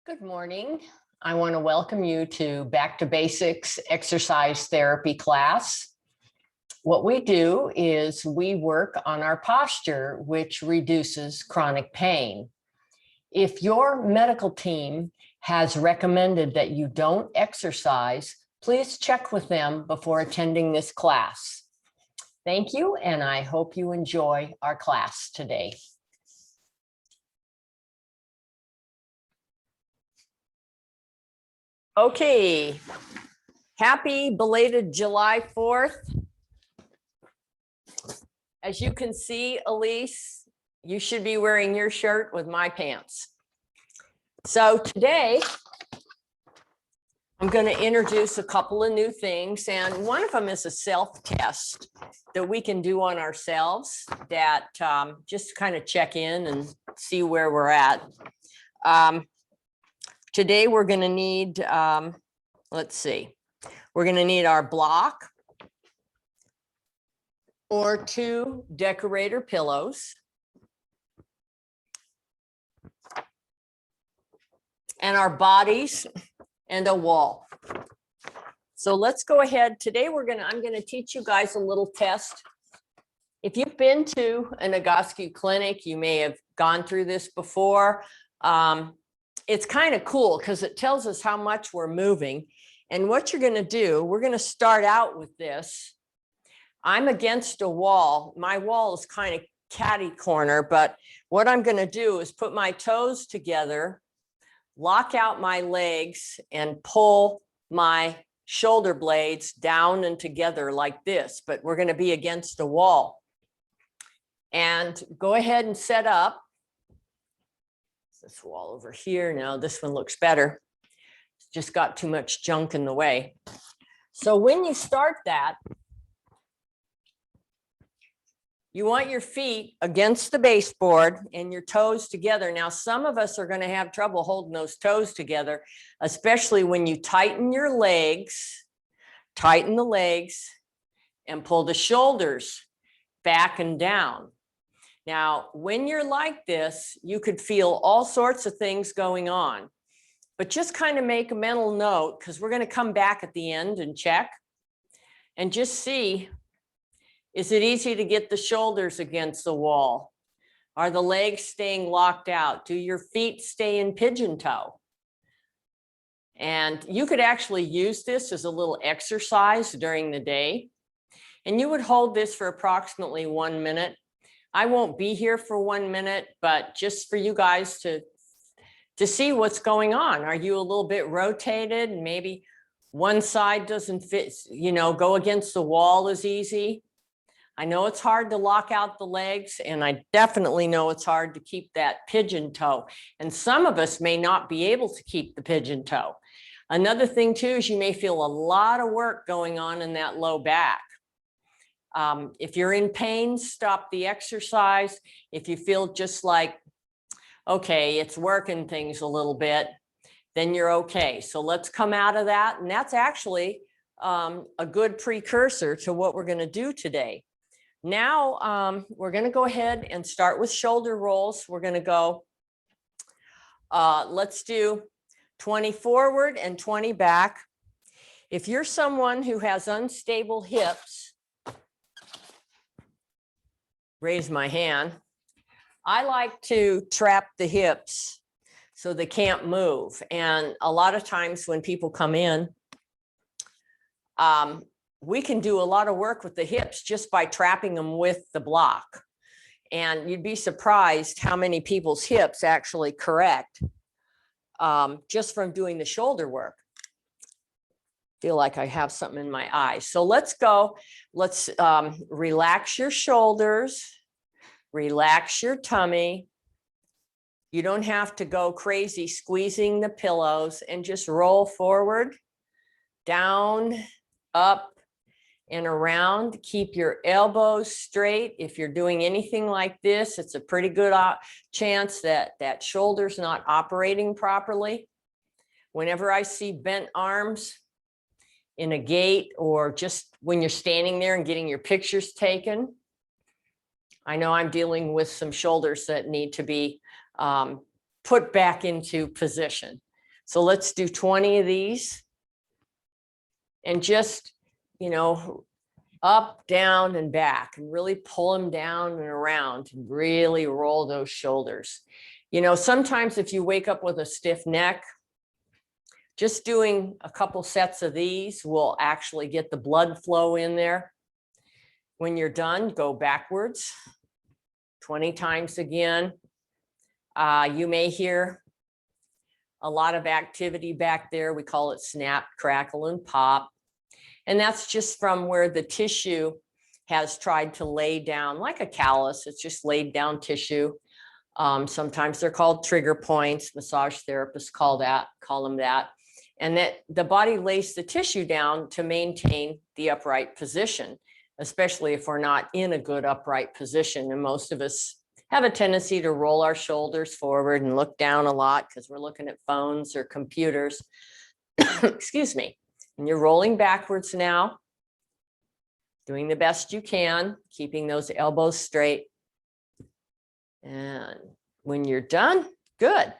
Good morning. I want to welcome you to Back to Basics exercise therapy class. What we do is we work on our posture, which reduces chronic pain. If your medical team has recommended that you don't exercise, please check with them before attending this class. Thank you, and I hope you enjoy our class today. Okay, happy belated July 4th. As you can see, Elise, you should be wearing your shirt with my pants. So today, I'm going to introduce a couple of new things, and one of them is a self-test that we can do on ourselves that just kind of check in and see where we're at. Today, we're going to need, let's see, we're going to need our block or 2 decorator pillows and our bodies and a wall. So let's go ahead. Today, I'm going to teach you guys a little test. If you've been to an Egoscue clinic, you may have gone through this before. It's kind of cool because it tells us how much we're moving. And what you're going to do, we're going to start out with this. I'm against a wall. My wall is kind of catty corner, but what I'm going to do is put my toes together, lock out my legs, and pull my shoulder blades down and together like this. But we're going to be against a wall. And go ahead and set up. This wall over here. Now this one looks better. It's just got too much junk in the way. So when you start that, you want your feet against the baseboard and your toes together. Now, some of us are going to have trouble holding those toes together, especially when you tighten your legs, tighten the legs, and pull the shoulders back and down. Now, when you're like this, you could feel all sorts of things going on, but just kind of make a mental note because we're going to come back at the end and check and just see, is it easy to get the shoulders against the wall? Are the legs staying locked out? Do your feet stay in pigeon toe? And you could actually use this as a little exercise during the day. And you would hold this for approximately 1 minute. I won't be here for 1 minute, but just for you guys to see what's going on. Are you a little bit rotated? Maybe one side doesn't fit, go against the wall as easy. I know it's hard to lock out the legs, and I definitely know it's hard to keep that pigeon toe. And some of us may not be able to keep the pigeon toe. Another thing too is you may feel a lot of work going on in that low back. If you're in pain, stop the exercise. If you feel just like, okay, it's working things a little bit, then you're okay. So let's come out of that. And that's actually a good precursor to what we're going to do today. Now, we're going to go ahead and start with shoulder rolls. We're going to go, let's do 20 forward and 20 back. If you're someone who has unstable hips, raise my hand. I like to trap the hips so they can't move. And a lot of times when people come in, we can do a lot of work with the hips just by trapping them with the block. And you'd be surprised how many people's hips actually correct just from doing the shoulder work. Feel like I have something in my eye. So let's go. Let's relax your shoulders, relax your tummy. You don't have to go crazy squeezing the pillows, and just roll forward, down, up, and around. Keep your elbows straight. If you're doing anything like this, it's a pretty good chance that that shoulder's not operating properly. Whenever I see bent arms in a gait, or just when you're standing there and getting your pictures taken, I know I'm dealing with some shoulders that need to be put back into position. So let's do 20 of these. And just, up, down, and back, and really pull them down and around and really roll those shoulders. Sometimes if you wake up with a stiff neck, just doing a couple sets of these will actually get the blood flow in there. When you're done, go backwards 20 times again. You may hear a lot of activity back there. We call it snap, crackle, and pop. And that's just from where the tissue has tried to lay down like a callus. It's just laid down tissue. Sometimes they're called trigger points. Massage therapists call them that. And that the body lays the tissue down to maintain the upright position, especially if we're not in a good upright position. And most of us have a tendency to roll our shoulders forward and look down a lot because we're looking at phones or computers. Excuse me. And you're rolling backwards now, doing the best you can, keeping those elbows straight. And when you're done, good.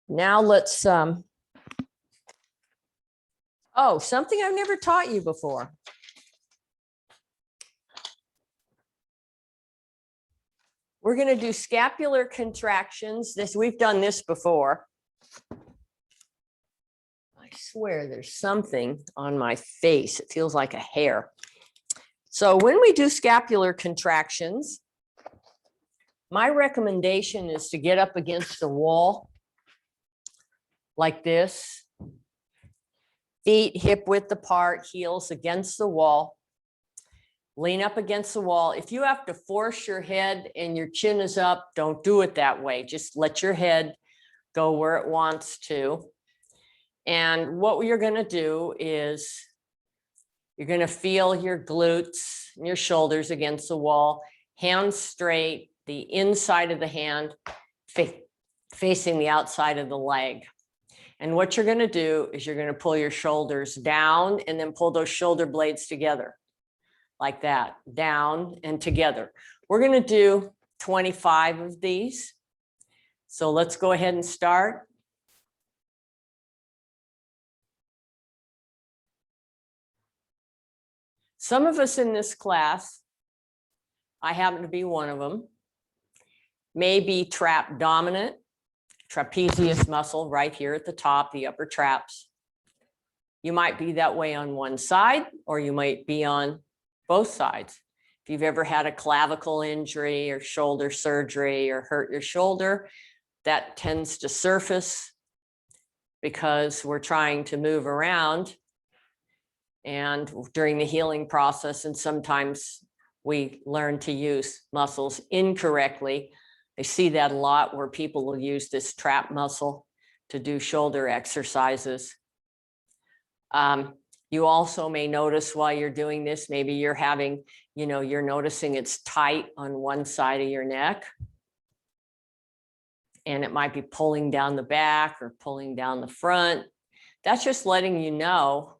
Now let's, something I've never taught you before. We're going to do scapular contractions. We've done this before. I swear there's something on my face. It feels like a hair. So when we do scapular contractions, my recommendation is to get up against the wall like this. Feet hip width apart, heels against the wall. Lean up against the wall. If you have to force your head and your chin is up, don't do it that way. Just let your head go where it wants to. And what you're going to do is you're going to feel your glutes and your shoulders against the wall, hands straight, the inside of the hand facing the outside of the leg. And what you're going to do is you're going to pull your shoulders down and then pull those shoulder blades together like that, down and together. We're going to do 25 of these. So let's go ahead and start. Some of us in this class, I happen to be one of them, may be trap dominant, trapezius muscle right here at the top, the upper traps. You might be that way on one side, or you might be on both sides. If you've ever had a clavicle injury or shoulder surgery or hurt your shoulder, that tends to surface because we're trying to move around and during the healing process, and sometimes we learn to use muscles incorrectly. I see that a lot where people will use this trap muscle to do shoulder exercises. You also may notice while you're doing this, maybe you're having, you're noticing it's tight on one side of your neck. And it might be pulling down the back or pulling down the front. That's just letting you know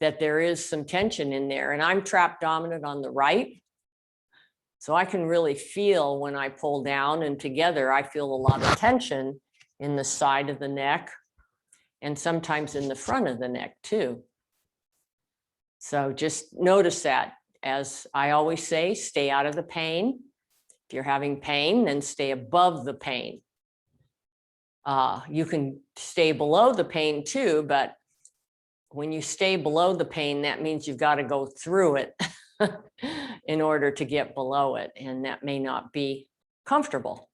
that there is some tension in there. And I'm trap dominant on the right. So I can really feel when I pull down and together, I feel a lot of tension in the side of the neck and sometimes in the front of the neck too. So just notice that. As I always say, stay out of the pain. If you're having pain, then stay above the pain. You can stay below the pain too, but when you stay below the pain, that means you've got to go through it in order to get below it. And that may not be comfortable.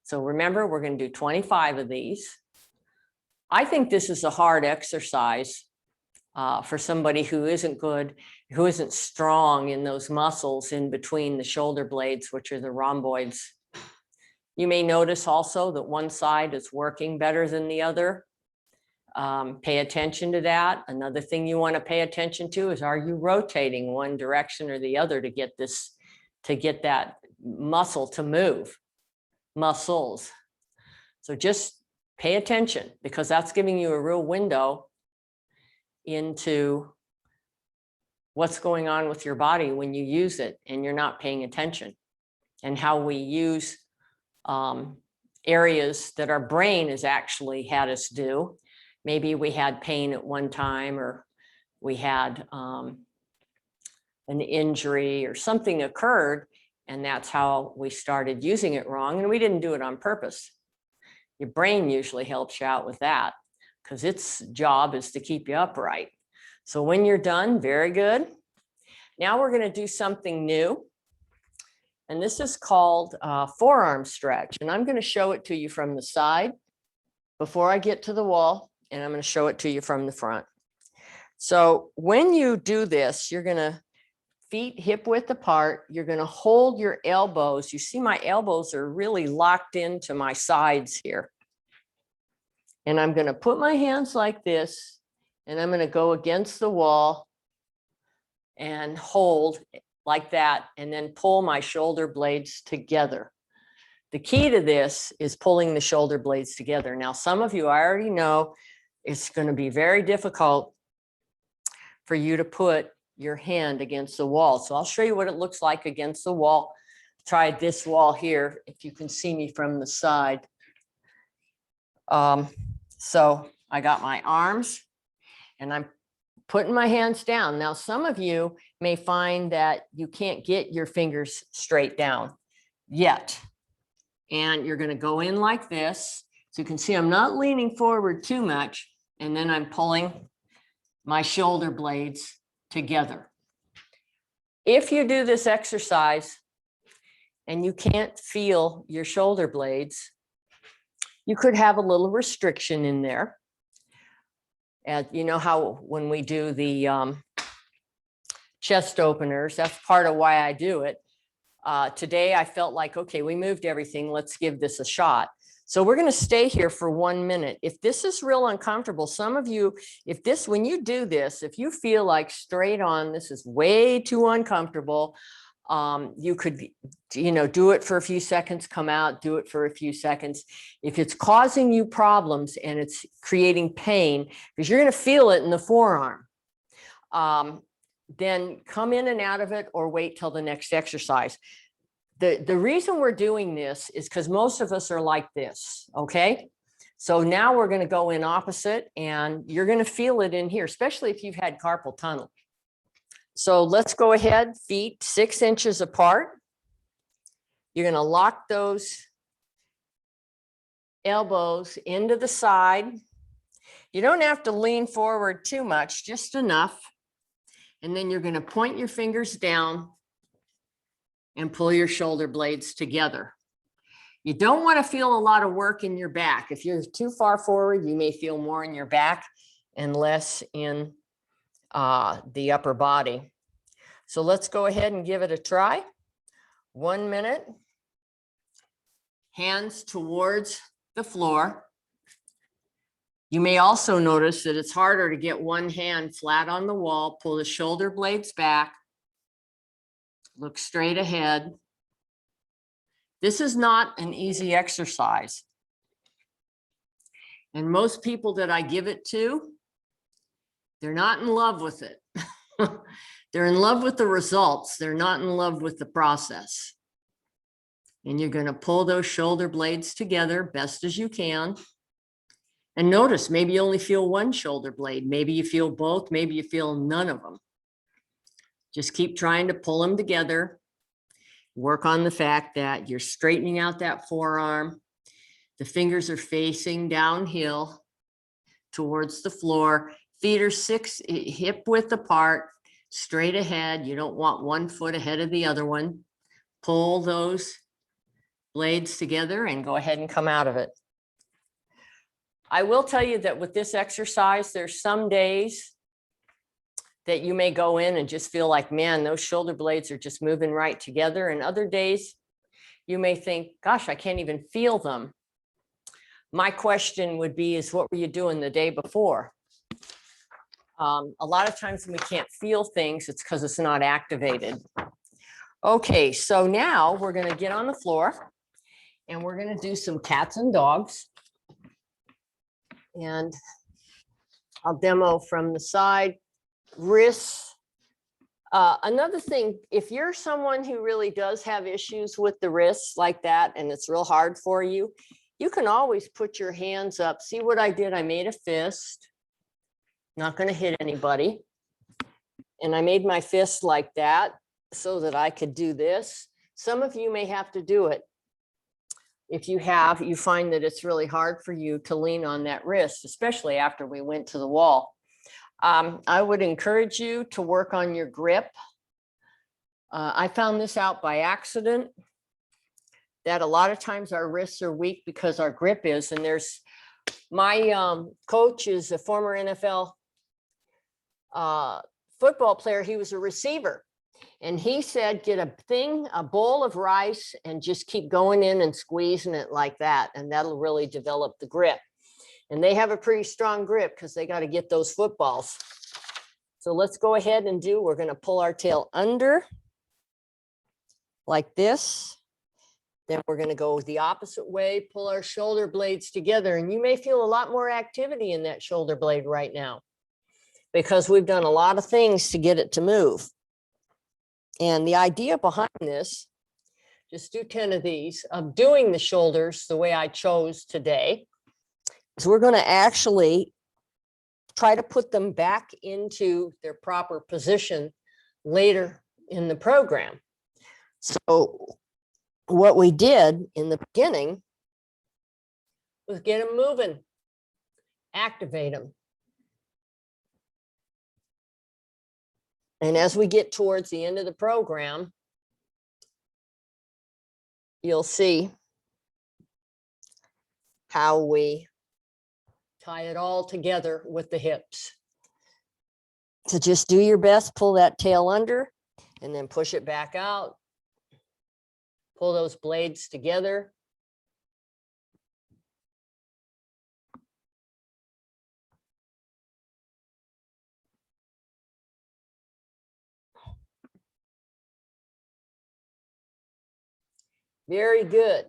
So remember, we're going to do 25 of these. I think this is a hard exercise for somebody who isn't good, who isn't strong in those muscles in between the shoulder blades, which are the rhomboids. You may notice also that one side is working better than the other. Pay attention to that. Another thing you want to pay attention to is, are you rotating one direction or the other to get that muscle to move, muscles. So just pay attention, because that's giving you a real window into what's going on with your body when you use it and you're not paying attention, and how we use areas that our brain has actually had us do. Maybe we had pain at one time, or we had an injury or something occurred, and that's how we started using it wrong. And we didn't do it on purpose. Your brain usually helps you out with that because its job is to keep you upright. So when you're done, very good. Now we're going to do something new. And this is called forearm stretch. And I'm going to show it to you from the side before I get to the wall. And I'm going to show it to you from the front. So when you do this, you're going to feet hip width apart. You're going to hold your elbows. You see my elbows are really locked into my sides here. And I'm going to put my hands like this, and I'm going to go against the wall and hold like that, and then pull my shoulder blades together. The key to this is pulling the shoulder blades together. Now, some of you, I already know it's going to be very difficult for you to put your hand against the wall. So I'll show you what it looks like against the wall. Try this wall here, if you can see me from the side. So I got my arms and I'm putting my hands down. Now, some of you may find that you can't get your fingers straight down yet. And you're going to go in like this. So you can see I'm not leaning forward too much. And then I'm pulling my shoulder blades together. If you do this exercise and you can't feel your shoulder blades, you could have a little restriction in there. And you know how when we do the chest openers, that's part of why I do it. Today I felt like, okay, we moved everything. Let's give this a shot. So we're going to stay here for 1 minute. If this is real uncomfortable, some of you, when you do this, if you feel like straight on, this is way too uncomfortable, you could, do it for a few seconds, come out, do it for a few seconds. If it's causing you problems and it's creating pain, because you're going to feel it in the forearm, then come in and out of it or wait till the next exercise. The reason we're doing this is because most of us are like this, okay? So now we're going to go in opposite, and you're going to feel it in here, especially if you've had carpal tunnel. So let's go ahead, feet 6 inches apart. You're going to lock those elbows into the side. You don't have to lean forward too much, just enough. And then you're going to point your fingers down and pull your shoulder blades together. You don't want to feel a lot of work in your back. If you're too far forward, you may feel more in your back and less in the upper body. So let's go ahead and give it a try. 1 minute. Hands towards the floor. You may also notice that it's harder to get one hand flat on the wall. Pull the shoulder blades back. Look straight ahead. This is not an easy exercise. And most people that I give it to, they're not in love with it. They're in love with the results. They're not in love with the process. And you're going to pull those shoulder blades together best as you can. And notice, maybe you only feel one shoulder blade. Maybe you feel both. Maybe you feel none of them. Just keep trying to pull them together. Work on the fact that you're straightening out that forearm. The fingers are facing downhill towards the floor. Feet are 6 hip width apart, straight ahead. You don't want 1 foot ahead of the other one. Pull those blades together and go ahead and come out of it. I will tell you that with this exercise, there's some days that you may go in and just feel like, man, those shoulder blades are just moving right together. And other days you may think, gosh, I can't even feel them. My question would be, what were you doing the day before? A lot of times when we can't feel things, it's because it's not activated. Okay, so now we're going to get on the floor and we're going to do some cats and dogs. And I'll demo from the side. Wrists. Another thing, if you're someone who really does have issues with the wrists like that, and it's real hard for you, You can always put your hands up. See what I did? I made a fist. Not going to hit anybody. And I made my fist like that so that I could do this. Some of you may have to do it. If you find that it's really hard for you to lean on that wrist, especially after we went to the wall. I would encourage you to work on your grip. I found this out by accident, that a lot of times our wrists are weak because our grip is, and there's, my coach is a former NFL football player. He was a receiver. And he said, get a bowl of rice and just keep going in and squeezing it like that. And that'll really develop the grip. And they have a pretty strong grip because they got to get those footballs. So let's go ahead and we're going to pull our tail under like this. Then we're going to go the opposite way, pull our shoulder blades together. And you may feel a lot more activity in that shoulder blade right now because we've done a lot of things to get it to move. And the idea behind this, just do 10 of these, of doing the shoulders the way I chose today, is we're going to actually try to put them back into their proper position later in the program. So what we did in the beginning was get them moving, activate them. And as we get towards the end of the program, you'll see how we tie it all together with the hips. So just do your best, pull that tail under, and then push it back out. Pull those blades together. Very good.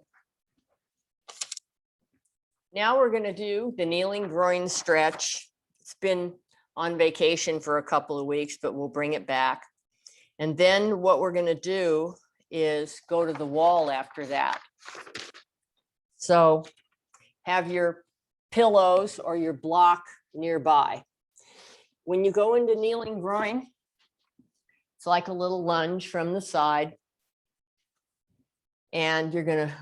Now we're going to do the kneeling groin stretch. It's been on vacation for a couple of weeks, but we'll bring it back. And then what we're going to do is go to the wall after that. So have your pillows or your block nearby. When you go into kneeling groin, it's like a little lunge from the side. And you're going to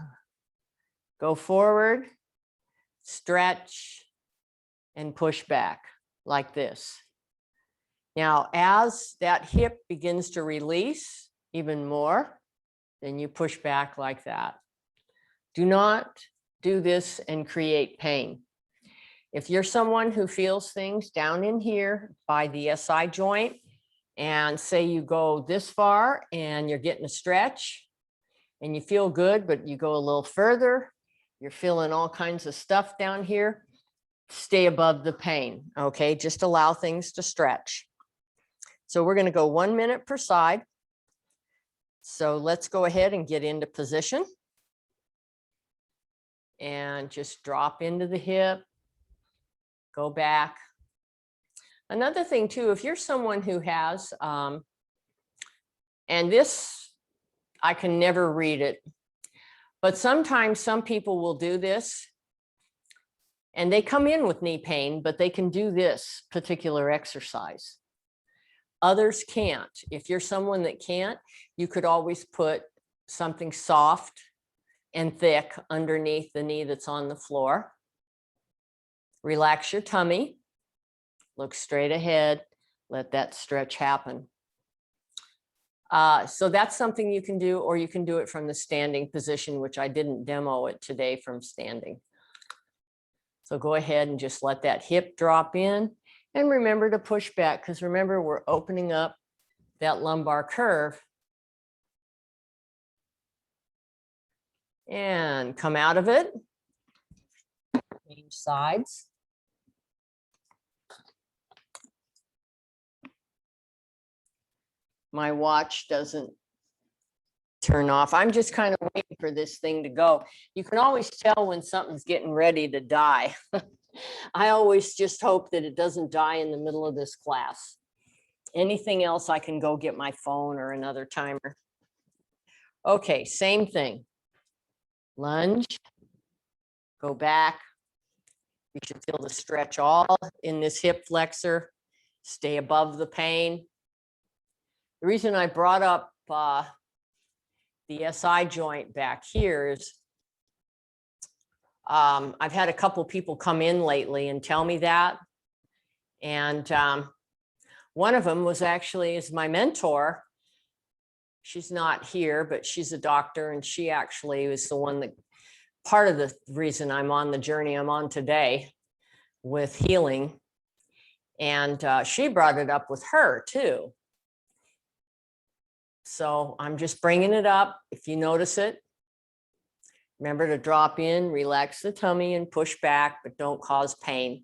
go forward, stretch, and push back like this. Now, as that hip begins to release even more, then you push back like that. Do not do this and create pain. If you're someone who feels things down in here by the SI joint, and say you go this far and you're getting a stretch, and you feel good, but you go a little further, you're feeling all kinds of stuff down here, stay above the pain, okay? Just allow things to stretch. So we're gonna go 1 minute per side. So let's go ahead and get into position. And just drop into the hip, go back. Another thing too, if you're someone who has, and this, I can never read it, but sometimes some people will do this and they come in with knee pain, but they can do this particular exercise. Others can't. If you're someone that can't, you could always put something soft and thick underneath the knee that's on the floor. Relax your tummy, look straight ahead, let that stretch happen. So that's something you can do, or you can do it from the standing position, which I didn't demo it today from standing. So go ahead and just let that hip drop in, and remember to push back, because remember, we're opening up that lumbar curve. And come out of it, change sides. My watch doesn't turn off. I'm just kind of waiting for this thing to go. You can always tell when something's getting ready to die. I always just hope that it doesn't die in the middle of this class. Anything else, I can go get my phone or another timer. Okay, same thing. Lunge, Go back. You should feel the stretch all in this hip flexor. Stay above the pain. The reason I brought up the SI joint back here is I've had a couple people come in lately and tell me that. And one of them was actually is my mentor. She's not here, but she's a doctor, and she actually was the one that part of the reason I'm on the journey I'm on today with healing. And she brought it up with her too. So I'm just bringing it up. If you notice it, remember to drop in, relax the tummy and push back, but don't cause pain.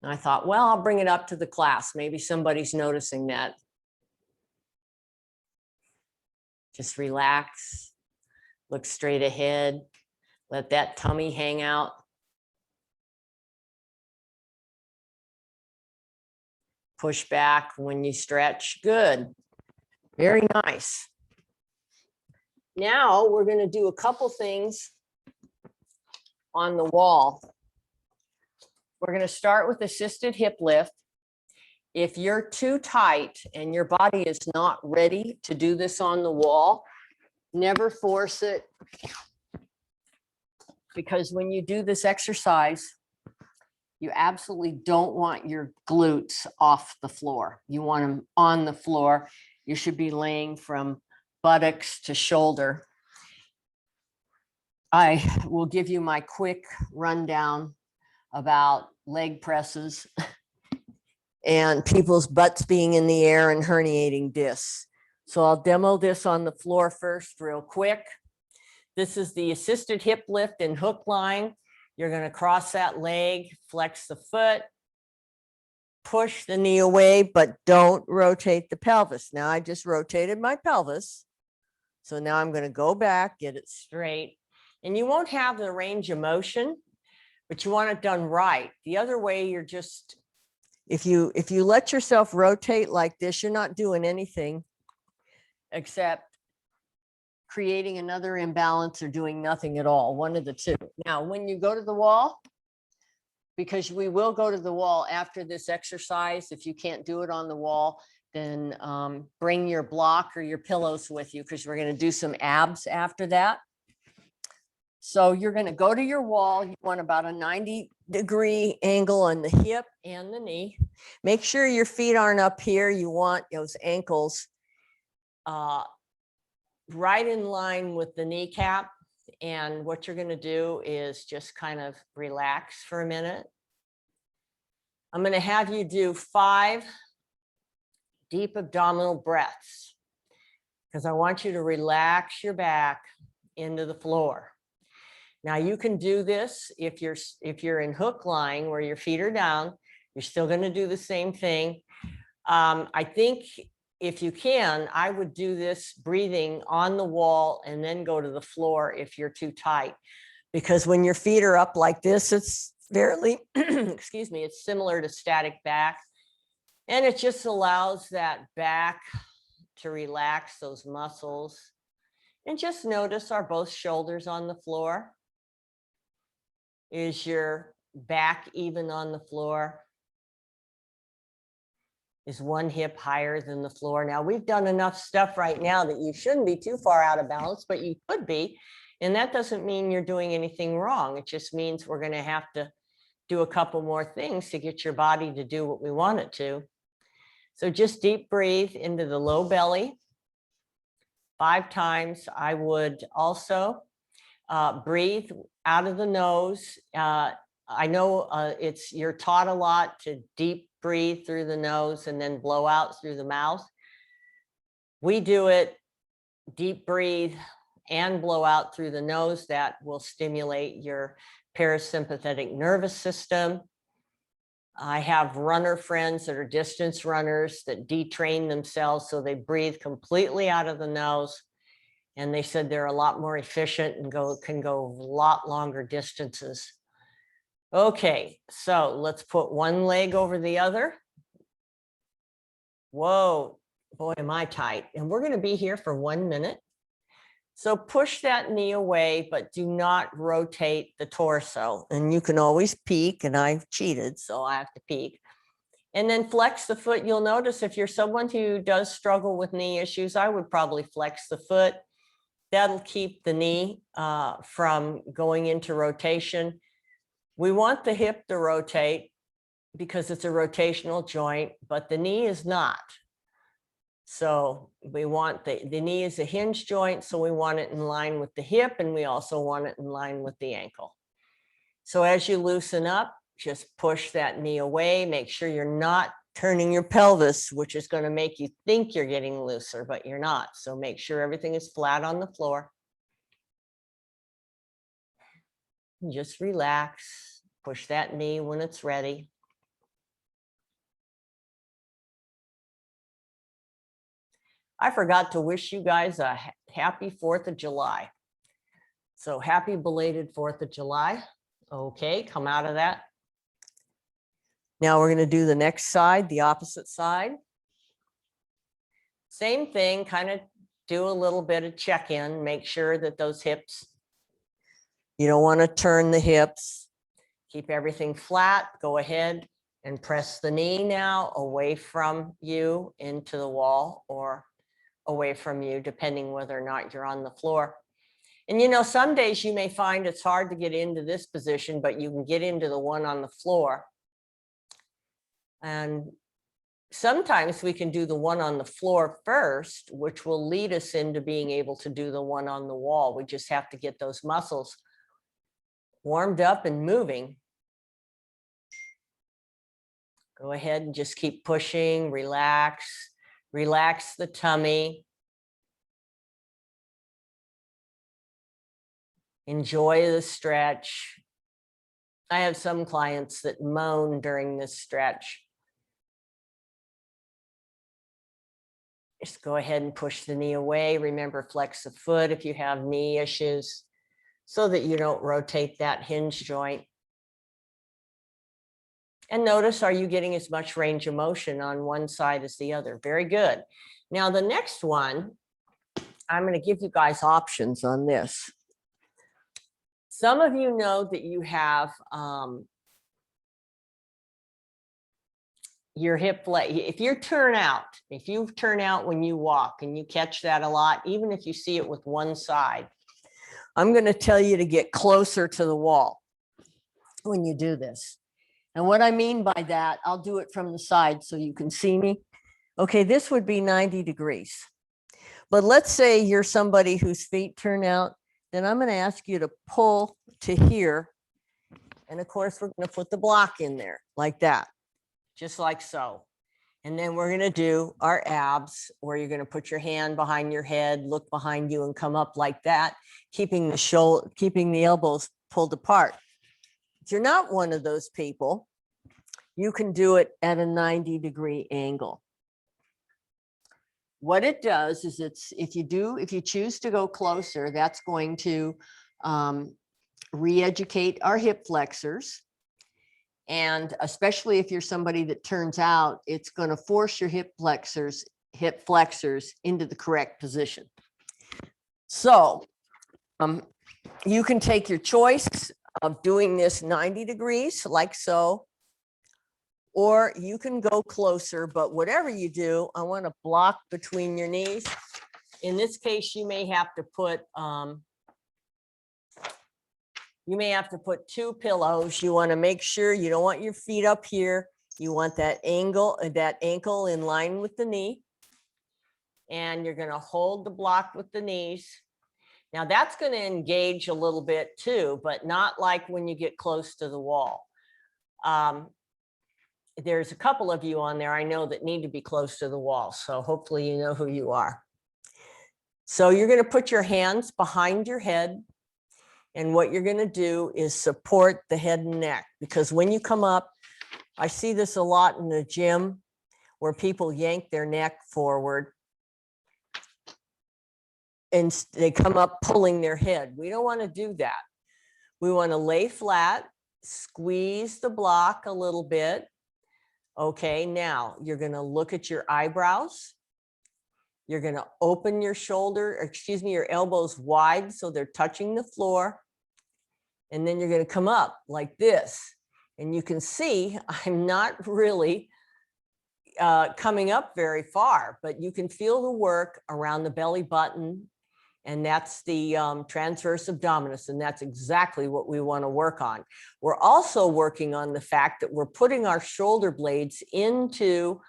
And I thought, well, I'll bring it up to the class. Maybe somebody's noticing that. Just relax, look straight ahead, let that tummy hang out. Push back when you stretch. Good. Very nice. Now we're going to do a couple things on the wall. We're going to start with assisted hip lift. If you're too tight and your body is not ready to do this on the wall, never force it. Because when you do this exercise, you absolutely don't want your glutes off the floor. You want them on the floor. You should be laying from buttocks to shoulder. I will give you my quick rundown about leg presses and people's butts being in the air and herniating discs. So I'll demo this on the floor first real quick. This is the assisted hip lift and hook line. You're going to cross that leg, flex the foot, push the knee away, but don't rotate the pelvis. Now I just rotated my pelvis. So now I'm going to go back, get it straight. And you won't have the range of motion, but you want it done right. The other way, you're just, if you let yourself rotate like this, you're not doing anything except creating another imbalance or doing nothing at all, one of the two. Now, when you go to the wall, because we will go to the wall after this exercise, if you can't do it on the wall, then bring your block or your pillows with you, because we're going to do some abs after that. So you're going to go to your wall. You want about a 90-degree angle on the hip and the knee. Make sure your feet aren't up here. You want those ankles right in line with the kneecap. And what you're going to do is just kind of relax for a minute. I'm going to have you do 5 deep abdominal breaths, because I want you to relax your back into the floor. Now you can do this if you're in hook lying where your feet are down. You're still going to do the same thing. I think if you can, I would do this breathing on the wall and then go to the floor if you're too tight. Because when your feet are up like this, it's fairly, excuse me, it's similar to static back. And it just allows that back to relax those muscles. And just notice, are both shoulders on the floor? Is your back even on the floor? Is one hip higher than the floor? Now, we've done enough stuff right now that you shouldn't be too far out of balance, but you could be. And that doesn't mean you're doing anything wrong. It just means we're going to have to do a couple more things to get your body to do what we want it to. So just deep breathe into the low belly 5 times. I would also breathe out of the nose. I know you're taught a lot to deep breathe through the nose and then blow out through the mouth. We do it deep breathe and blow out through the nose. That will stimulate your parasympathetic nervous system. I have runner friends that are distance runners that detrain themselves so they breathe completely out of the nose. And they said they're a lot more efficient and can go a lot longer distances. Okay, so let's put one leg over the other. Whoa, boy, am I tight. And we're going to be here for 1 minute. So push that knee away, but do not rotate the torso. And you can always peek, and I've cheated, so I have to peek. And then flex the foot. You'll notice if you're someone who does struggle with knee issues, I would probably flex the foot. That'll keep the knee from going into rotation. We want the hip to rotate because it's a rotational joint, but the knee is not. So we want the knee is a hinge joint, so we want it in line with the hip, and we also want it in line with the ankle. So as you loosen up, just push that knee away. Make sure you're not turning your pelvis, which is going to make you think you're getting looser, but you're not. So make sure everything is flat on the floor. And just relax. Push that knee when it's ready. I forgot to wish you guys a happy 4th of July. So happy belated 4th of July. Okay, come out of that. Now we're going to do the next side, the opposite side. Same thing, kind of do a little bit of check-in, make sure that those hips, you don't want to turn the hips. Keep everything flat. Go ahead and press the knee now away from you into the wall or away from you, depending whether or not you're on the floor. And you know, some days you may find it's hard to get into this position, but you can get into the one on the floor. And sometimes we can do the one on the floor first, which will lead us into being able to do the one on the wall. We just have to get those muscles warmed up and moving. Go ahead and just keep pushing, relax. Relax the tummy. Enjoy the stretch. I have some clients that moan during this stretch. Just go ahead and push the knee away. Remember, flex the foot if you have knee issues so that you don't rotate that hinge joint. And notice, are you getting as much range of motion on one side as the other? Very good. Now, the next one, I'm going to give you guys options on this. Some of you know that you have your hip flex. If you turn out when you walk, and you catch that a lot, even if you see it with one side, I'm going to tell you to get closer to the wall when you do this. And what I mean by that, I'll do it from the side so you can see me. Okay, this would be 90 degrees. But let's say you're somebody whose feet turn out, then I'm going to ask you to pull to here. And of course, we're going to put the block in there like that, just like so. And then we're going to do our abs, where you're going to put your hand behind your head, look behind you, and come up like that, keeping the elbows pulled apart. If you're not one of those people, you can do it at a 90-degree angle. What it does is if you choose to go closer, that's going to re-educate our hip flexors. And especially if you're somebody that turns out, it's going to force your hip flexors into the correct position. So you can take your choice of doing this 90 degrees like so, or you can go closer, but whatever you do, I want to block between your knees. In this case, you may have to put two pillows. You want to make sure you don't want your feet up here. You want that ankle in line with the knee. And you're going to hold the block with the knees. Now that's going to engage a little bit too, but not like when you get close to the wall. There's a couple of you on there I know that need to be close to the wall. So hopefully you know who you are. So you're going to put your hands behind your head. And what you're going to do is support the head and neck, because when you come up, I see this a lot in the gym where people yank their neck forward and they come up pulling their head. We don't want to do that. We want to lay flat, squeeze the block a little bit. Okay, now you're going to look at your eyebrows You're going to open your shoulder, or excuse me, your elbows wide so they're touching the floor. And then you're going to come up like this. And you can see I'm not really coming up very far, but you can feel the work around the belly button. And that's the transverse abdominis. And that's exactly what we want to work on. We're also working on the fact that we're putting our shoulder blades into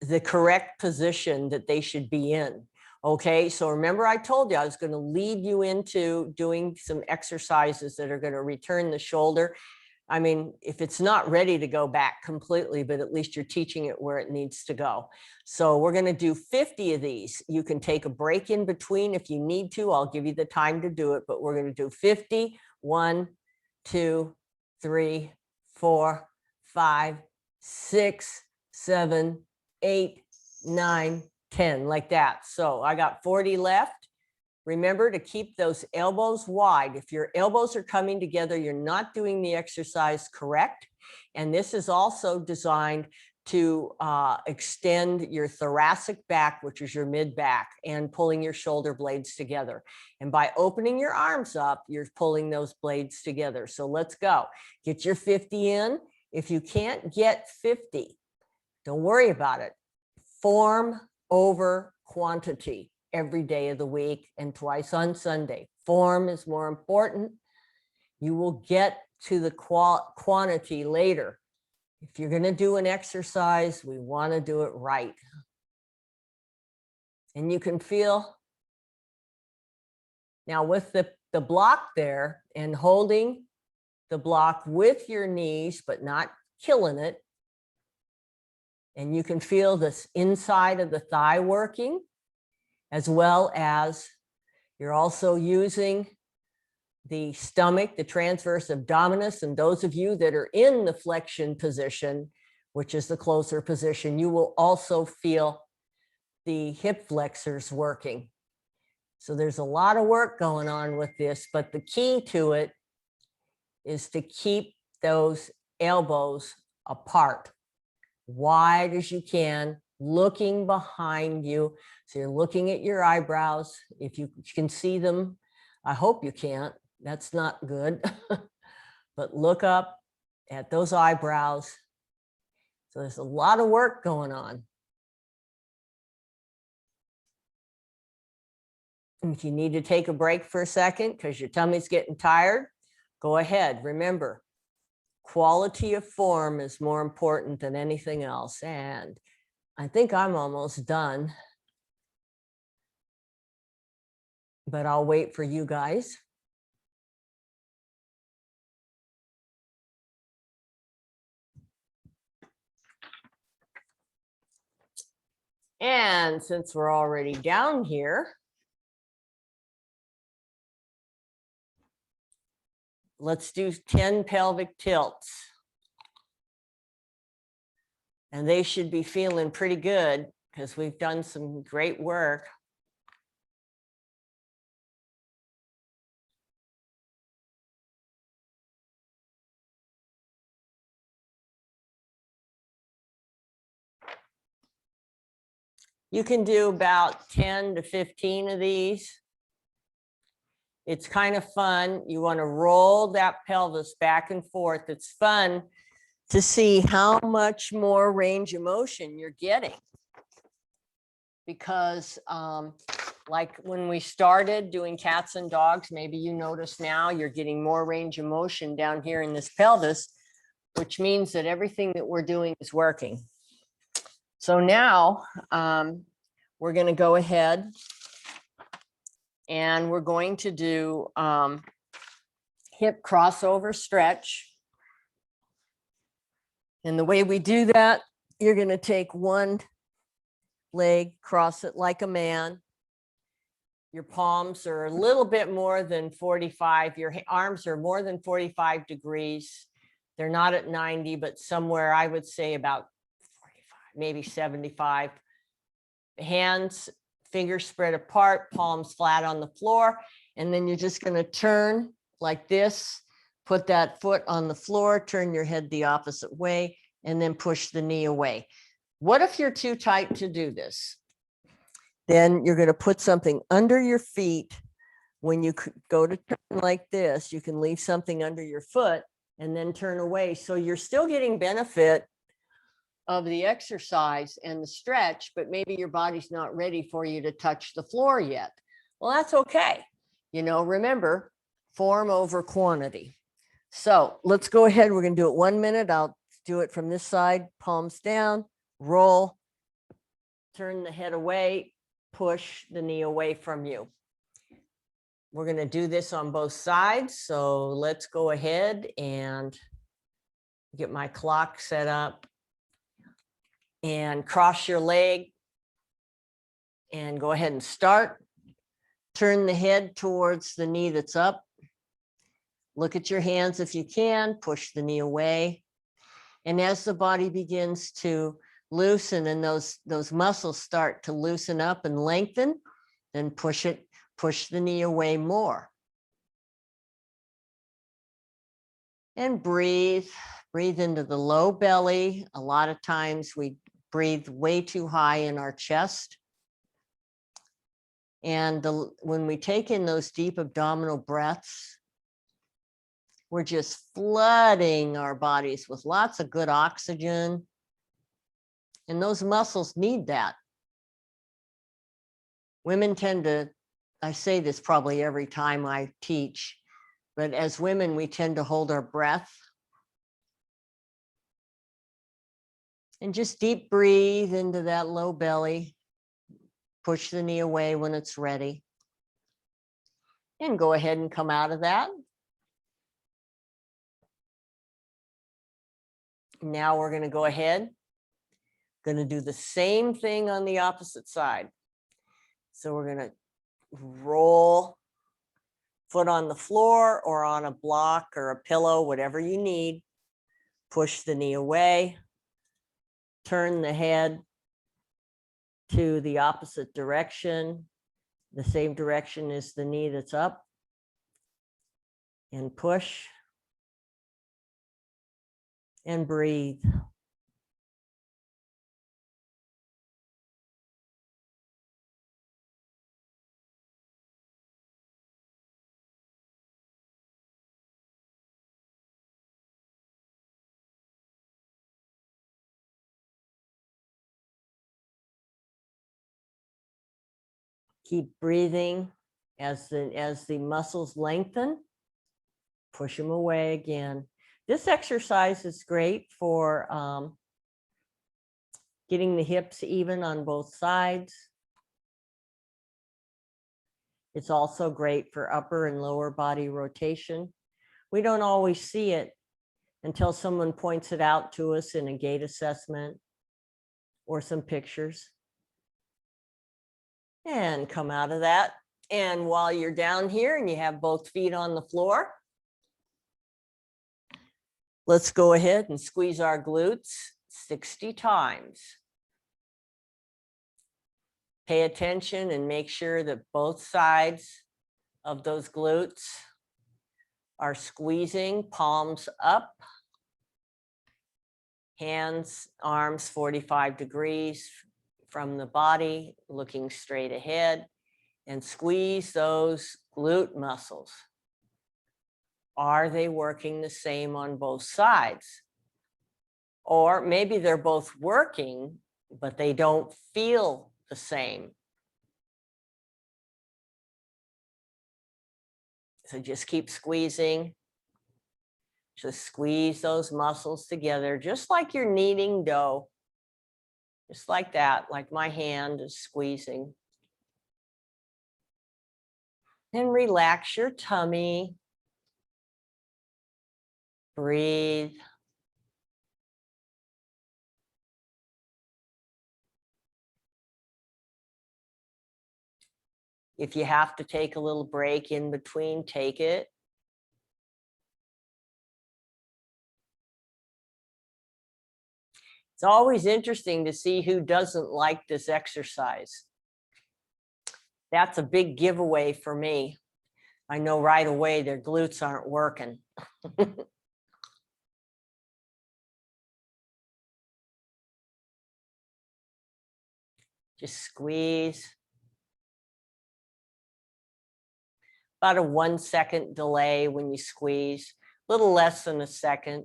the correct position that they should be in. Okay, so remember I told you I was going to lead you into doing some exercises that are going to return the shoulder. I mean, if it's not ready to go back completely, but at least you're teaching it where it needs to go. So we're going to do 50 of these. You can take a break in between if you need to. I'll give you the time to do it, but we're going to do 50. 1, 2, 3, 4, 5, 6, 7, 8, 9, 10, like that. So I got 40 left. Remember to keep those elbows wide. If your elbows are coming together, you're not doing the exercise correct. And this is also designed to extend your thoracic back, which is your mid back, and pulling your shoulder blades together. And by opening your arms up, you're pulling those blades together. So let's go. Get your 50 in. If you can't get 50, don't worry about it. Form over quantity every day of the week and twice on Sunday. Form is more important. You will get to the quantity later. If you're going to do an exercise, we want to do it right. And you can feel now with the block there and holding the block with your knees, but not killing it. And you can feel this inside of the thigh working, as well as you're also using the stomach, the transverse abdominis. And those of you that are in the flexion position, which is the closer position, you will also feel the hip flexors working. So there's a lot of work going on with this, but the key to it is to keep those elbows apart, wide as you can, looking behind you. So you're looking at your eyebrows. If you can see them, I hope you can't. That's not good. But look up at those eyebrows. So there's a lot of work going on. And if you need to take a break for a second because your tummy's getting tired, go ahead. Remember, quality of form is more important than anything else. And I think I'm almost done, but I'll wait for you guys. And since we're already down here, let's do 10 pelvic tilts. And they should be feeling pretty good because we've done some great work. You can do about 10 to 15 of these. It's kind of fun. You want to roll that pelvis back and forth. It's fun to see how much more range of motion you're getting. Because like when we started doing cats and dogs, maybe you notice now you're getting more range of motion down here in this pelvis, which means that everything that we're doing is working. So now we're going to go ahead and we're going to do hip crossover stretch. And the way we do that, you're going to take one leg, cross it like a man. Your palms are a little bit more than 45. Your arms are more than 45 degrees. They're not at 90, but somewhere I would say about 45, maybe 75. Hands, fingers spread apart, palms flat on the floor. And then you're just going to turn like this, put that foot on the floor, turn your head the opposite way, and then push the knee away. What if you're too tight to do this? Then you're going to put something under your feet. When you go to turn like this, you can leave something under your foot and then turn away. So you're still getting benefit of the exercise and the stretch, but maybe your body's not ready for you to touch the floor yet. Well, that's okay. You know, remember, form over quantity. So let's go ahead. We're going to do it 1 minute. I'll do it from this side, palms down, roll, turn the head away, push the knee away from you. We're going to do this on both sides. So let's go ahead and get my clock set up and cross your leg and go ahead and start. Turn the head towards the knee that's up. Look at your hands if you can, push the knee away. And as the body begins to loosen and those muscles start to loosen up and lengthen, then push the knee away more. And breathe into the low belly. A lot of times we breathe way too high in our chest. And when we take in those deep abdominal breaths, we're just flooding our bodies with lots of good oxygen. And those muscles need that. Women tend to, I say this probably every time I teach, but as women, we tend to hold our breath. And just deep breathe into that low belly. Push the knee away when it's ready. And go ahead and come out of that. Now we're going to go ahead. Going to do the same thing on the opposite side. So we're going to roll foot on the floor or on a block or a pillow, whatever you need. Push the knee away. Turn the head to the opposite direction, the same direction as the knee that's up. And push. And breathe. Keep breathing as the muscles lengthen. Push them away again. This exercise is great for getting the hips even on both sides. It's also great for upper and lower body rotation. We don't always see it until someone points it out to us in a gait assessment or some pictures. And come out of that. And while you're down here and you have both feet on the floor, let's go ahead and squeeze our glutes 60 times. Pay attention and make sure that both sides of those glutes are squeezing, palms up, hands, arms 45 degrees from the body, looking straight ahead, and squeeze those glute muscles. Are they working the same on both sides? Or maybe they're both working, but they don't feel the same. So just keep squeezing. Just squeeze those muscles together, just like you're kneading dough. Just like that, like my hand is squeezing. Then relax your tummy. Breathe. If you have to take a little break in between, take it. It's always interesting to see who doesn't like this exercise. That's a big giveaway for me. I know right away their glutes aren't working. Just squeeze. about a 1 second delay when you squeeze, a little less than a second.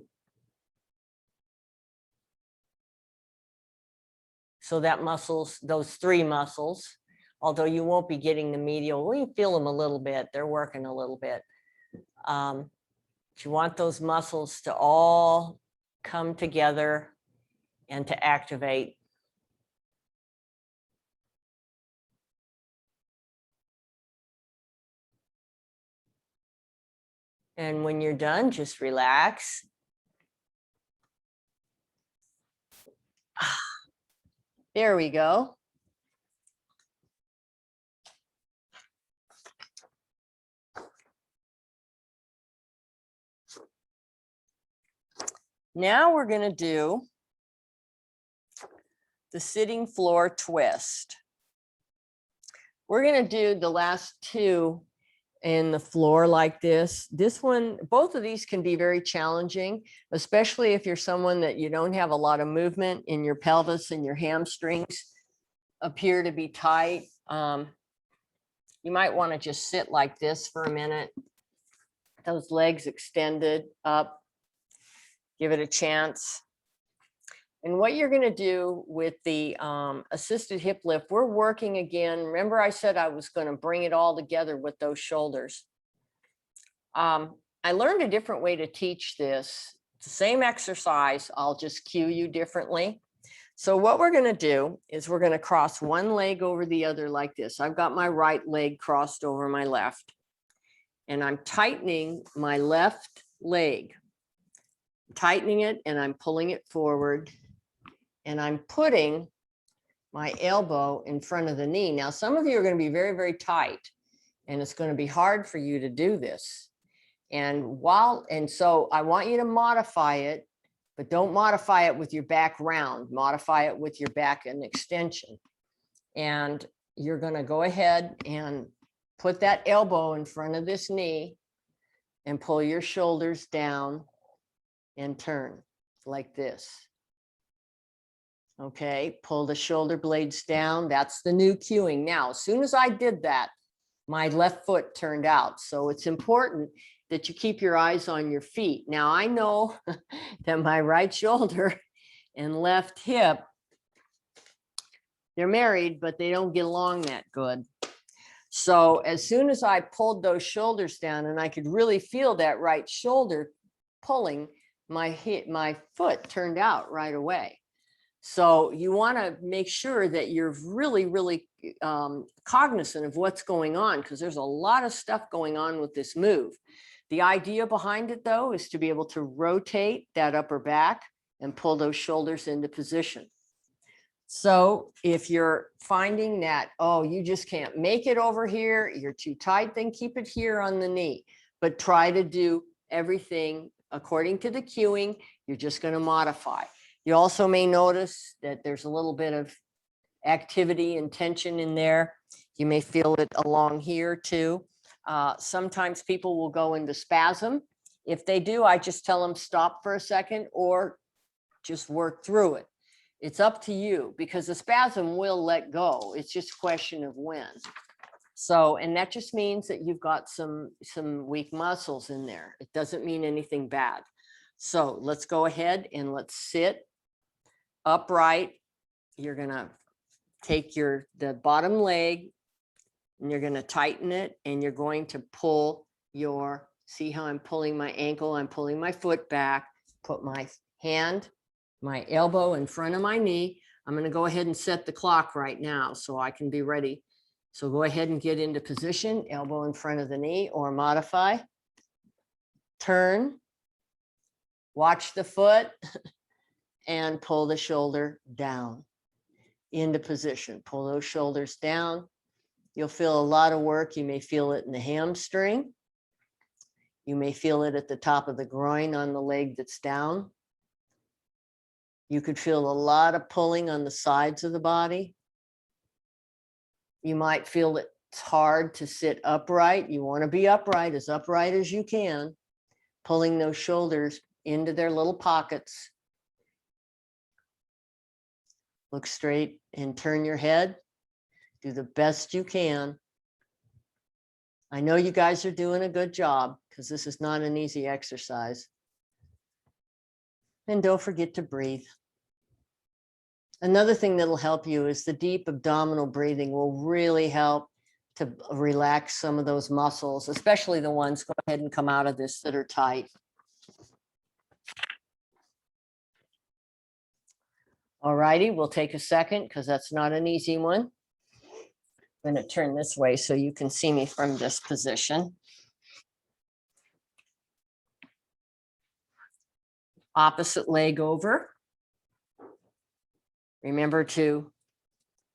So that muscles, those 3 muscles, although you won't be getting the medial, well, you feel them a little bit, they're working a little bit. You want those muscles to all come together and to activate. And when you're done, just relax. There we go. Now we're going to do the sitting floor twist. We're going to do the last 2 in the floor like this. This one, both of these can be very challenging, especially if you're someone that you don't have a lot of movement in your pelvis and your hamstrings appear to be tight. You might want to just sit like this for a minute. Those legs extended up. Give it a chance. And what you're going to do with the assisted hip lift, we're working again. Remember I said I was going to bring it all together with those shoulders. I learned a different way to teach this. It's the same exercise. I'll just cue you differently. So what we're going to do is we're going to cross one leg over the other like this. I've got my right leg crossed over my left. And I'm tightening my left leg. Tightening it and I'm pulling it forward. And I'm putting my elbow in front of the knee. Now, some of you are going to be very, very tight, and it's going to be hard for you to do this. And so I want you to modify it, but don't modify it with your back round. Modify it with your back and extension. And you're going to go ahead and put that elbow in front of this knee and pull your shoulders down and turn like this. Okay, pull the shoulder blades down. That's the new cueing. Now, as soon as I did that, my left foot turned out. So it's important that you keep your eyes on your feet. Now, I know that my right shoulder and left hip, they're married, but they don't get along that good. So as soon as I pulled those shoulders down and I could really feel that right shoulder pulling, my foot turned out right away. So you want to make sure that you're really, really cognizant of what's going on, because there's a lot of stuff going on with this move. The idea behind it, though, is to be able to rotate that upper back and pull those shoulders into position. So if you're finding that, oh, you just can't make it over here, you're too tight, then keep it here on the knee. But try to do everything according to the cueing. You're just going to modify. You also may notice that there's a little bit of activity and tension in there. You may feel it along here too. Sometimes people will go into spasm. If they do, I just tell them stop for a second or just work through it. It's up to you, because the spasm will let go. It's just a question of when. So, and that just means that you've got some weak muscles in there. It doesn't mean anything bad. So let's go ahead and let's sit upright. You're going to take the bottom leg and you're going to tighten it, and you're going to pull see how I'm pulling my ankle, I'm pulling my foot back, put my hand, my elbow in front of my knee. I'm going to go ahead and set the clock right now so I can be ready. So go ahead and get into position, elbow in front of the knee, or modify, turn, watch the foot, and pull the shoulder down into position. Pull those shoulders down. You'll feel a lot of work. You may feel it in the hamstring. You may feel it at the top of the groin on the leg that's down. You could feel a lot of pulling on the sides of the body. You might feel it's hard to sit upright. You want to be upright as you can, pulling those shoulders into their little pockets. Look straight and turn your head. Do the best you can. I know you guys are doing a good job because this is not an easy exercise. And don't forget to breathe. Another thing that'll help you is the deep abdominal breathing will really help to relax some of those muscles, especially the ones, go ahead and come out of this, that are tight. All righty, we'll take a second because that's not an easy one. I'm going to turn this way so you can see me from this position. Opposite leg over. Remember to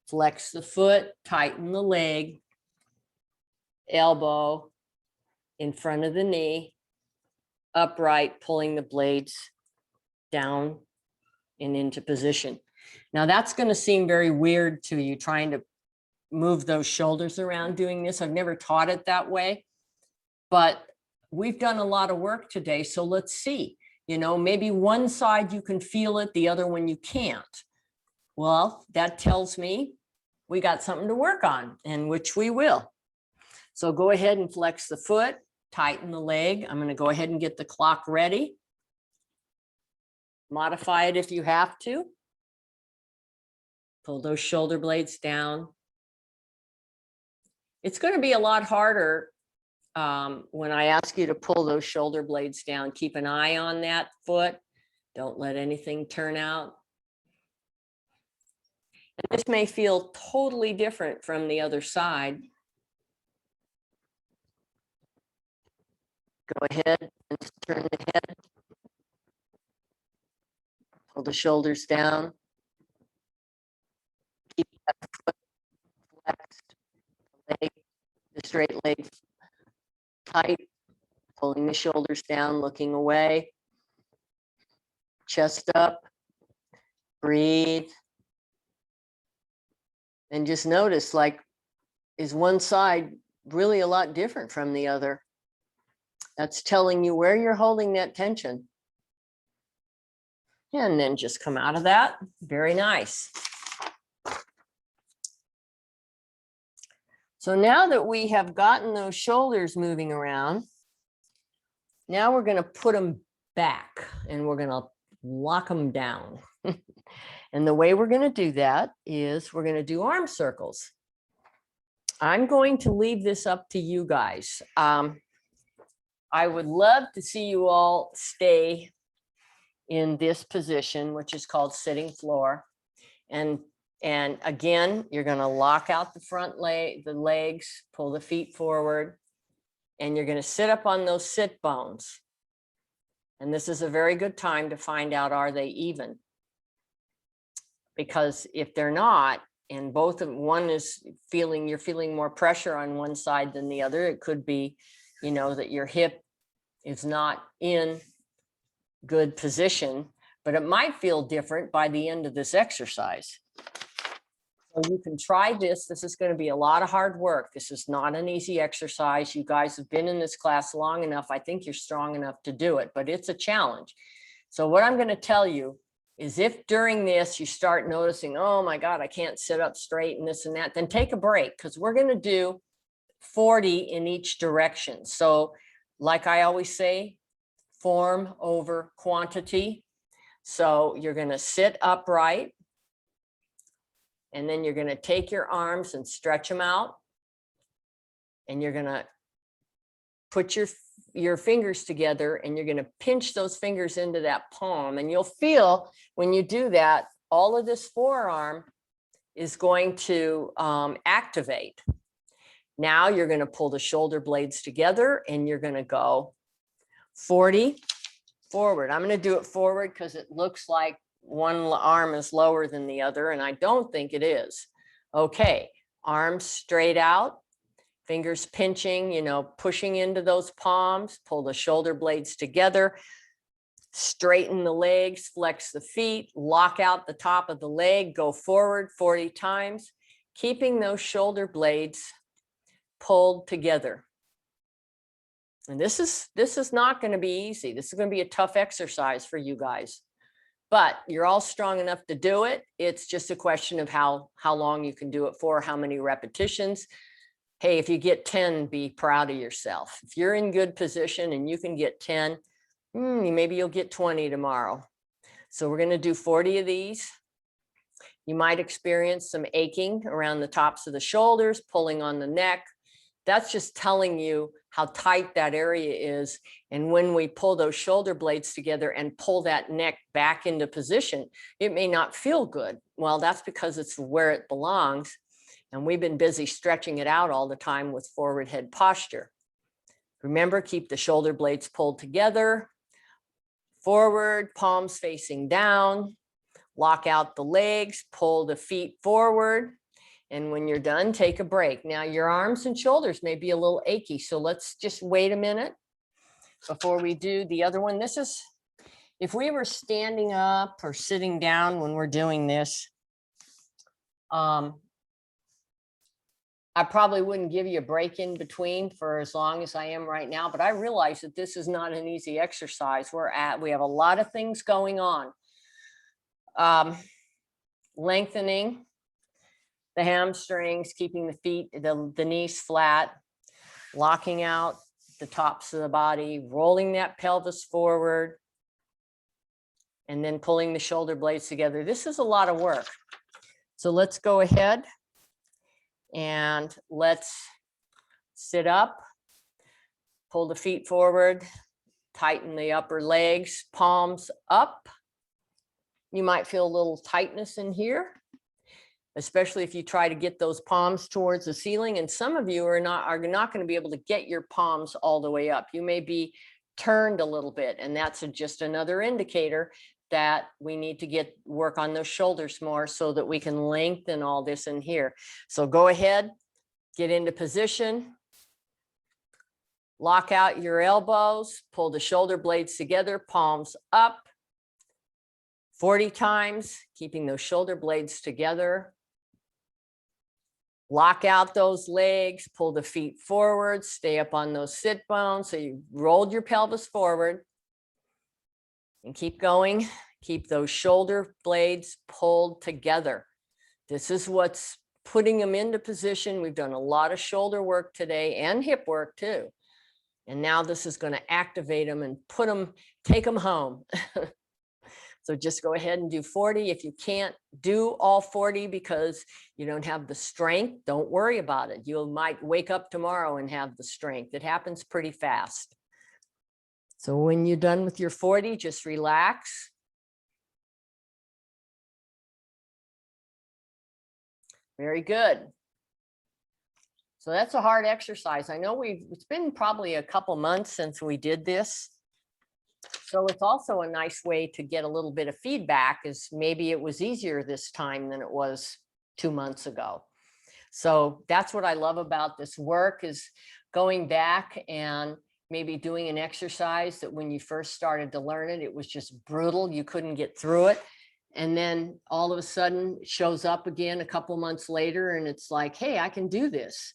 flex the foot, tighten the leg, elbow in front of the knee, upright, pulling the blades down and into position. Now that's going to seem very weird to you, trying to move those shoulders around doing this. I've never taught it that way, but we've done a lot of work today. So let's see, maybe one side you can feel it, the other one you can't. Well, that tells me we got something to work on, and which we will. So go ahead and flex the foot, tighten the leg. I'm going to go ahead and get the clock ready. Modify it if you have to. Pull those shoulder blades down. It's going to be a lot harder when I ask you to pull those shoulder blades down. Keep an eye on that foot. Don't let anything turn out. And this may feel totally different from the other side. Go ahead and turn the head. Pull the shoulders down. Keep that foot flexed, the straight leg tight, pulling the shoulders down, looking away. Chest up, breathe. And just notice, like, is one side really a lot different from the other? That's telling you where you're holding that tension. And then just come out of that. Very nice. So now that we have gotten those shoulders moving around, now we're going to put them back and we're going to lock them down. And the way we're going to do that is we're going to do arm circles. I'm going to leave this up to you guys. I would love to see you all stay in this position, which is called sitting floor. And again, you're going to lock out the front leg, the legs, pull the feet forward, and you're going to sit up on those sit bones. And this is a very good time to find out, are they even? Because if they're not, and both of one is feeling, you're feeling more pressure on one side than the other, it could be, that your hip is not in good position, but it might feel different by the end of this exercise. So you can try this. This is going to be a lot of hard work. This is not an easy exercise. You guys have been in this class long enough. I think you're strong enough to do it, but it's a challenge. So what I'm going to tell you is, if during this you start noticing, oh my God, I can't sit up straight and this and that, then take a break, because we're going to do 40 in each direction. So like I always say, form over quantity. So you're going to sit upright, and then you're going to take your arms and stretch them out, and you're going to put your fingers together, and you're going to pinch those fingers into that palm. And you'll feel when you do that, all of this forearm is going to activate. Now you're going to pull the shoulder blades together, and you're going to go 40 forward. I'm going to do it forward because it looks like one arm is lower than the other, and I don't think it is. Okay, arms straight out, fingers pinching, pushing into those palms, pull the shoulder blades together, straighten the legs, flex the feet, lock out the top of the leg, go forward 40 times, keeping those shoulder blades pulled together. And this is not going to be easy. This is going to be a tough exercise for you guys, but you're all strong enough to do it. It's just a question of how long you can do it for, how many repetitions. Hey, if you get 10, be proud of yourself. If you're in good position and you can get 10, maybe you'll get 20 tomorrow. So we're going to do 40 of these. You might experience some aching around the tops of the shoulders, pulling on the neck. That's just telling you how tight that area is. And when we pull those shoulder blades together and pull that neck back into position, it may not feel good. Well, that's because it's where it belongs. And we've been busy stretching it out all the time with forward head posture. Remember, keep the shoulder blades pulled together, forward, palms facing down, lock out the legs, pull the feet forward. And when you're done, take a break. Now your arms and shoulders may be a little achy. So let's just wait a minute before we do the other one. This is, if we were standing up or sitting down when we're doing this, I probably wouldn't give you a break in between for as long as I am right now, but I realize that this is not an easy exercise. We have a lot of things going on. Lengthening the hamstrings, keeping the feet, the knees flat, locking out the tops of the body, rolling that pelvis forward, and then pulling the shoulder blades together. This is a lot of work. So let's go ahead and let's sit up, pull the feet forward, tighten the upper legs, palms up. You might feel a little tightness in here, especially if you try to get those palms towards the ceiling. And some of you are not going to be able to get your palms all the way up. You may be turned a little bit, and that's just another indicator that we need to work on those shoulders more so that we can lengthen all this in here. So go ahead, get into position, lock out your elbows, pull the shoulder blades together, palms up, 40 times, keeping those shoulder blades together. Lock out those legs, pull the feet forward, stay up on those sit bones. So you rolled your pelvis forward. And keep going. Keep those shoulder blades pulled together. This is what's putting them into position. We've done a lot of shoulder work today and hip work too. And now this is going to activate them and take them home. So just go ahead and do 40. If you can't do all 40 because you don't have the strength, don't worry about it. You might wake up tomorrow and have the strength. It happens pretty fast. So when you're done with your 40, just relax. Very good. So that's a hard exercise. I know it's been probably a couple months since we did this. So it's also a nice way to get a little bit of feedback, is maybe it was easier this time than it was 2 months ago. So that's what I love about this work, is going back and maybe doing an exercise that when you first started to learn it, it was just brutal. You couldn't get through it. And then all of a sudden it shows up again a couple months later and it's like, hey, I can do this.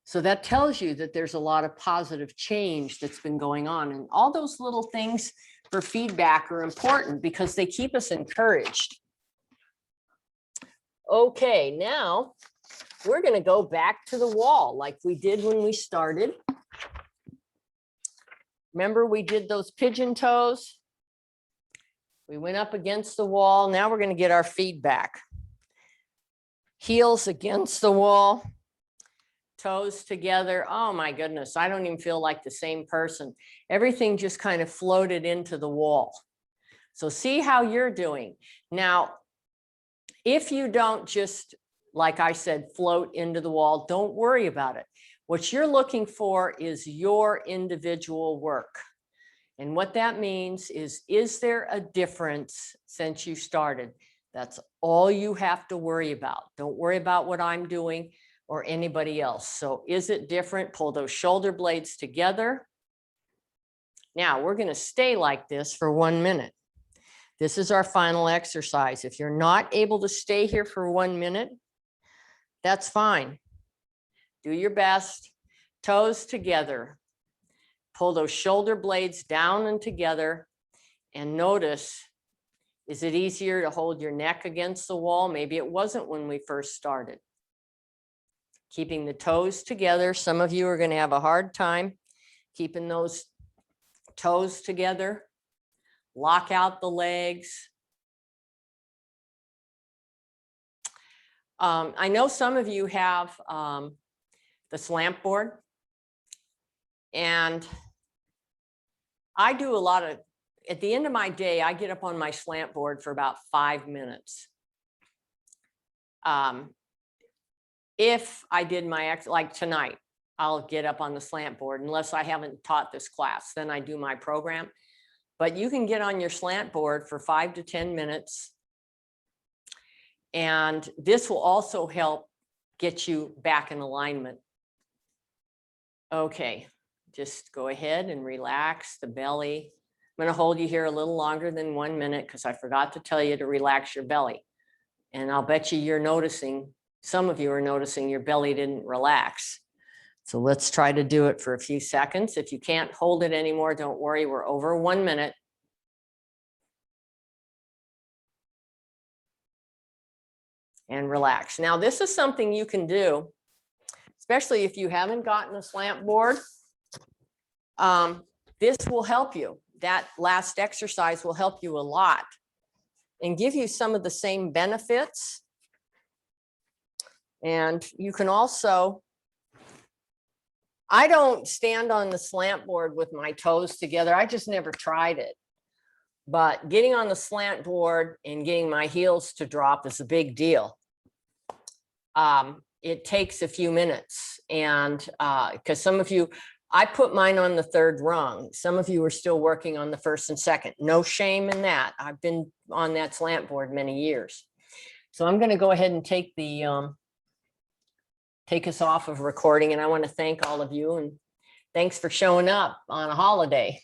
So that tells you that there's a lot of positive change that's been going on. And all those little things for feedback are important because they keep us encouraged. Okay, now we're going to go back to the wall like we did when we started. Remember, we did those pigeon toes. We went up against the wall. Now we're going to get our feet back. Heels against the wall. Toes together. Oh my goodness, I don't even feel like the same person. Everything just kind of floated into the wall. So see how you're doing. Now, if you don't just, like I said, float into the wall, don't worry about it. What you're looking for is your individual work. And what that means is there a difference since you started? That's all you have to worry about. Don't worry about what I'm doing or anybody else. So is it different? Pull those shoulder blades together. Now we're going to stay like this for 1 minute. This is our final exercise. If you're not able to stay here for 1 minute, that's fine. Do your best. Toes together. Pull those shoulder blades down and together. And notice, is it easier to hold your neck against the wall? Maybe it wasn't when we first started. keeping the toes together. Some of you are going to have a hard time keeping those toes together. Lock out the legs. I know some of you have the slant board, and I do a lot of, at the end of my day, I get up on my slant board for about 5 minutes. If I did my, like tonight, I'll get up on the slant board unless I haven't taught this class, then I do my program. But you can get on your slant board for 5 to 10 minutes. And this will also help get you back in alignment. Okay, just go ahead and relax the belly. I'm going to hold you here a little longer than 1 minute because I forgot to tell you to relax your belly. And I'll bet you're noticing, some of you are noticing your belly didn't relax. So let's try to do it for a few seconds. If you can't hold it anymore, don't worry, we're over 1 minute. And relax. Now, this is something you can do, especially if you haven't gotten a slant board. This will help you. That last exercise will help you a lot and give you some of the same benefits. And you can also, I don't stand on the slant board with my toes together. I just never tried it. But getting on the slant board and getting my heels to drop is a big deal. It takes a few minutes, and because some of you, I put mine on the 3rd rung. Some of you are still working on the 1st and 2nd. No shame in that. I've been on that slant board many years. So I'm going to go ahead and take the take us off of recording, and I want to thank all of you, and thanks for showing up on a holiday.